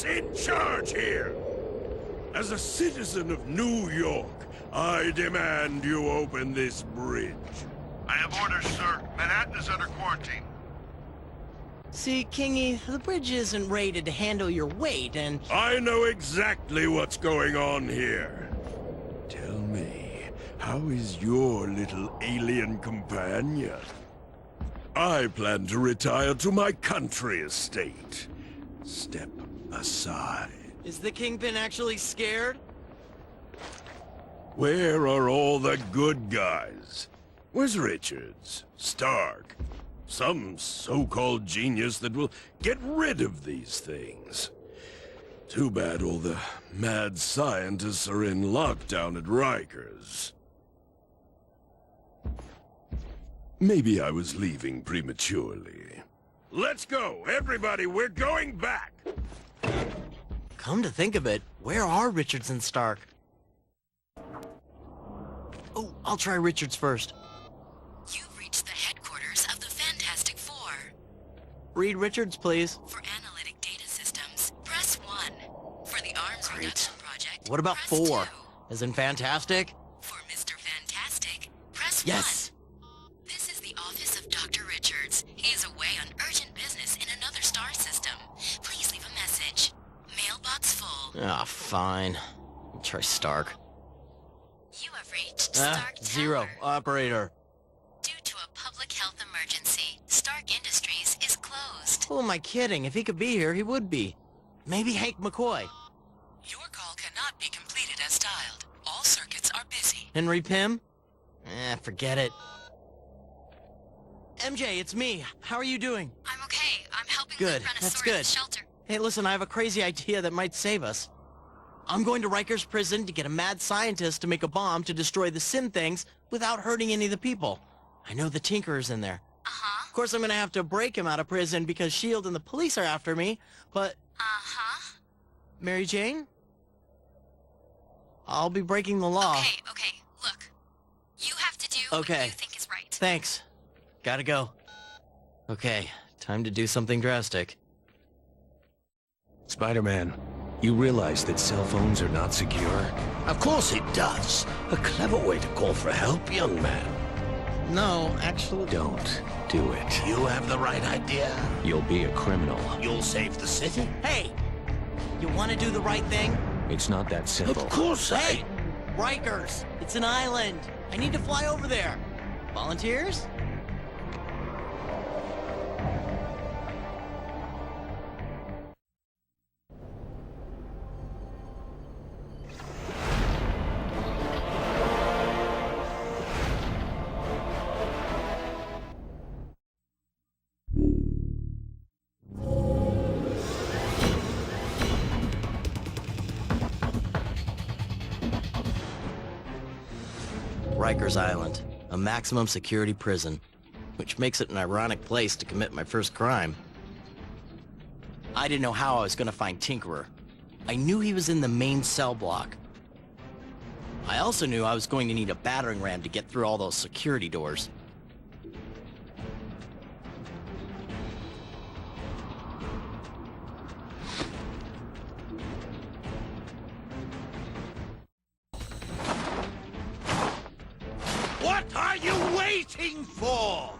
Who's in charge here? As a citizen of New York, I demand you open this bridge. I have orders, sir. Manhattan is under quarantine. See, Kingy, the bridge isn't rated to handle your weight, and... I know exactly what's going on here. Tell me, how is your little alien companion? I plan to retire to my country estate. Step aside. Is the Kingpin actually scared? Where are all the good guys? Where's Richards? Stark? Some so-called genius that will get rid of these things. Too bad all the mad scientists are in lockdown at Rikers. Maybe I was leaving prematurely. Let's go, everybody, we're going back! Come to think of it, where are Richards and Stark? Oh, I'll try Richards first. You've reached the headquarters of the Fantastic Four. Read Richards, please. For analytic data systems, press 1. For the arms Great. reduction project, What about press 4? 2. As in fantastic? For Mr. Fantastic, press Yes! 1. This is the office of Dr. Richards. He is away on urgent business in another star system. Please leave a message. Mailbox full. Ah, fine. I'll try Stark. You have reached Stark Zero. Tower. Operator. Due to a public health emergency, Stark Industries is closed. Who am I kidding? If he could be here, he would be. Maybe Hank McCoy. Your call cannot be completed as dialed. All circuits are busy. Henry Pym? Forget it. MJ, it's me. How are you doing? I'm okay. I'm helping Good, Luke run a that's sorority good. shelter. Hey, listen, I have a crazy idea that might save us. I'm going to Rikers prison to get a mad scientist to make a bomb to destroy the Sin Things without hurting any of the people. I know the Tinkerer's in there. Uh-huh. Of course, I'm gonna have to break him out of prison because S.H.I.E.L.D. and the police are after me, but... Uh-huh. Mary Jane? I'll be breaking the law. Okay. Look. You have to do what Okay. you think is right. Thanks. Gotta go. Okay, time to do something drastic. Spider-Man, you realize that cell phones are not secure? Of course it does. A clever way to call for help, young man. No, actually... Don't do it. You have the right idea. You'll be a criminal. You'll save the city. Hey! You wanna do the right thing? It's not that simple. Of course Hey! Rikers! It's an island! I need to fly over there! Volunteers? Rikers Island, a maximum security prison, which makes it an ironic place to commit my first crime. I didn't know how I was going to find Tinkerer. I knew he was in the main cell block. I also knew I was going to need a battering ram to get through all those security doors. What are you waiting for?